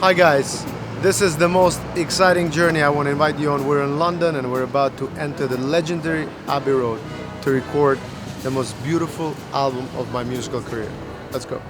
Hi guys, this is the most exciting journey I want to invite you on. We're in London and we're about to enter the legendary Abbey Road to record the most beautiful album of my musical career. Let's go.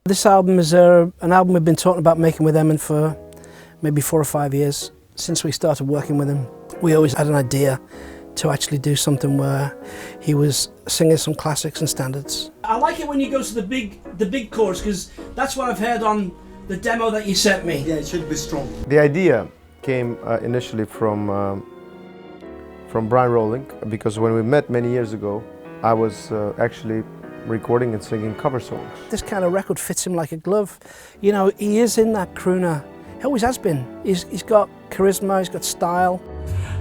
This album is an album we've been talking about making with Emin for maybe 4 or 5 years. Since we started working with him, we always had an idea to actually do something where he was singing some classics and standards. I like it when you go to the big chorus, because that's what I've heard on the demo that you sent me. Yeah, it should be strong. The idea came initially from Brian Rawling, because when we met many years ago, I was actually recording and singing cover songs. This kind of record fits him like a glove. You know, he is in that crooner. He always has been. He's got charisma, he's got style.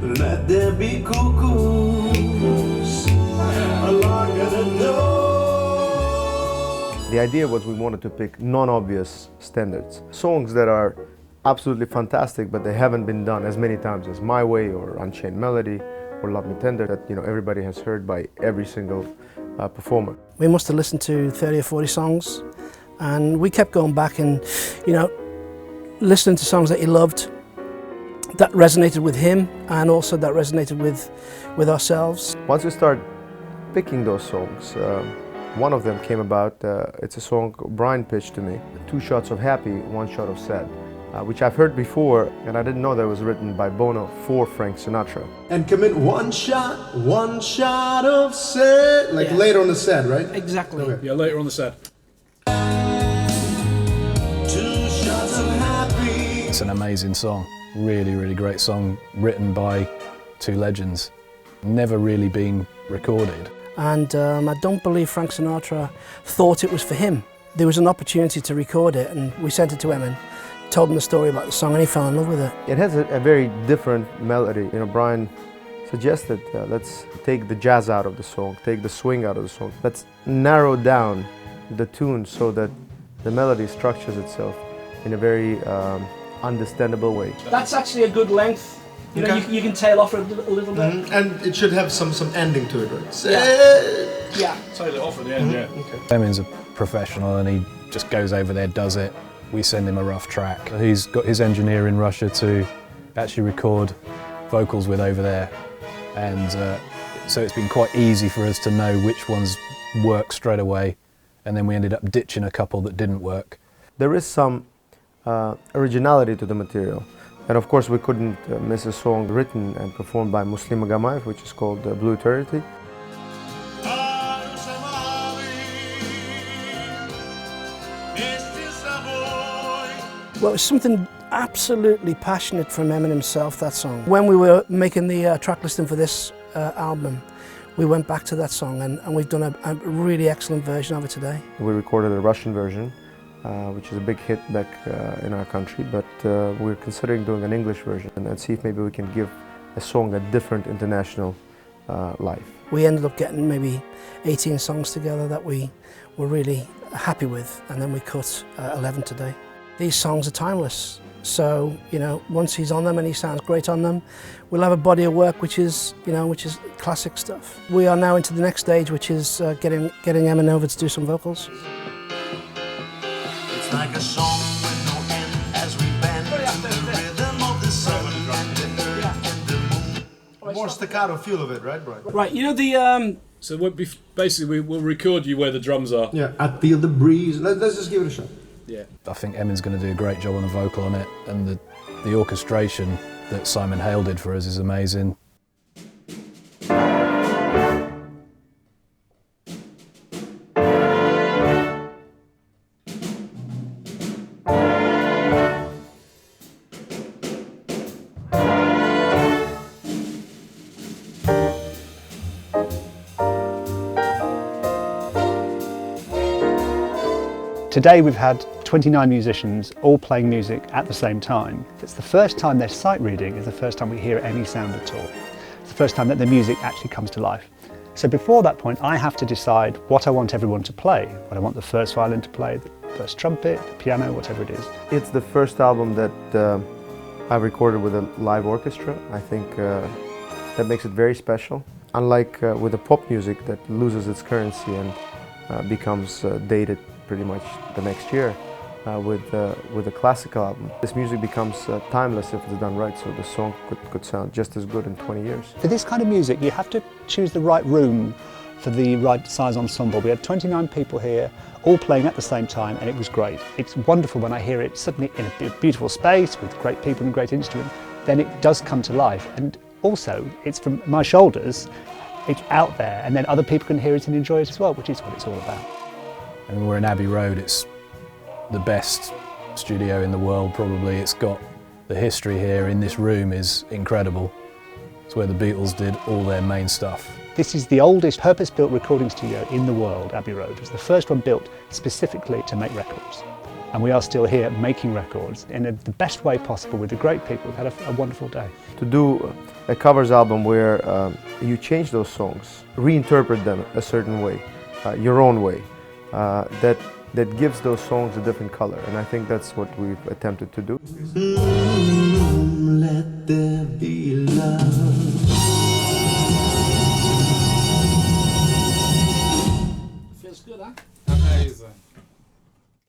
Let there be cuckoos along the door. The idea was we wanted to pick non-obvious standards. Songs that are absolutely fantastic, but they haven't been done as many times as My Way or Unchained Melody or Love Me Tender, that everybody has heard by every single performer. We must have listened to 30 or 40 songs, and we kept going back and, listening to songs that he loved, that resonated with him, and also that resonated with ourselves. Once we start picking those songs, one of them came about. It's a song Brian pitched to me, 2 shots of happy, 1 shot of sad, which I've heard before, and I didn't know that it was written by Bono for Frank Sinatra. And commit one shot of sad, like later on the sad, right? Exactly. Okay. Yeah, later on the set. 2 shots of happy. It's an amazing song, really, really great song, written by 2 legends, never really been recorded. And I don't believe Frank Sinatra thought it was for him. There was an opportunity to record it, and we sent it to Emin, told him the story about the song, and he fell in love with it. It has a very different melody. Brian suggested, let's take the jazz out of the song, take the swing out of the song. Let's narrow down the tune so that the melody structures itself in a very understandable way. That's actually a good length. You can tail off it a little bit. Mm-hmm. And it should have some ending to it, right? Yeah. Tail it off at the end, yeah. Okay. Emin's a professional and he just goes over there, does it. We send him a rough track. He's got his engineer in Russia to actually record vocals with over there. And so it's been quite easy for us to know which ones work straight away. And then we ended up ditching a couple that didn't work. There is some originality to the material. And of course we couldn't miss a song written and performed by Muslima Gamayev, which is called Blue Eternity. Well, it's something absolutely passionate from Emin himself, that song. When we were making the track listing for this album, we went back to that song, and we've done a really excellent version of it today. We recorded a Russian version, which is a big hit back in our country, but we're considering doing an English version and see if maybe we can give a song a different international life. We ended up getting maybe 18 songs together that we were really happy with, and then we cut 11 today. These songs are timeless, so once he's on them and he sounds great on them, we'll have a body of work which is classic stuff. We are now into the next stage, which is getting Emin over to do some vocals. It's like a song with no end as we bend to the rhythm of the sun and the earth and the moon. More staccato feel of it, right, Brian? Right, So basically we'll record you where the drums are. Yeah, I feel the breeze. Let's just give it a shot. Yeah. I think Emin's going to do a great job on the vocal on it, and the orchestration that Simon HALE did for us is amazing. Today we've had 29 musicians all playing music at the same time. It's the first time they're sight reading, is the first time we hear any sound at all. It's the first time that the music actually comes to life. So before that point, I have to decide what I want everyone to play. What I want the first violin to play, the first trumpet, the piano, whatever it is. It's the first album that I recorded with a live orchestra. I think that makes it very special. Unlike with the pop music that loses its currency and becomes dated pretty much the next year, with a classical album, this music becomes timeless if it's done right, so the song could sound just as good in 20 years. For this kind of music, you have to choose the right room for the right size ensemble. We had 29 people here, all playing at the same time, and it was great. It's wonderful when I hear it suddenly in a beautiful space with great people and great instruments, then it does come to life. And also, it's from my shoulders, it's out there, and then other people can hear it and enjoy it as well, which is what it's all about. And we're in Abbey Road, it's the best studio in the world probably. It's got the history here in this room is incredible. It's where the Beatles did all their main stuff. This is the oldest purpose-built recording studio in the world, Abbey Road. It was the first one built specifically to make records. And we are still here making records in the best way possible with the great people. We've had a wonderful day. To do a covers album where you change those songs, reinterpret them a certain way, your own way, that gives those songs a different color, and I think that's what we've attempted to do. Let there be love.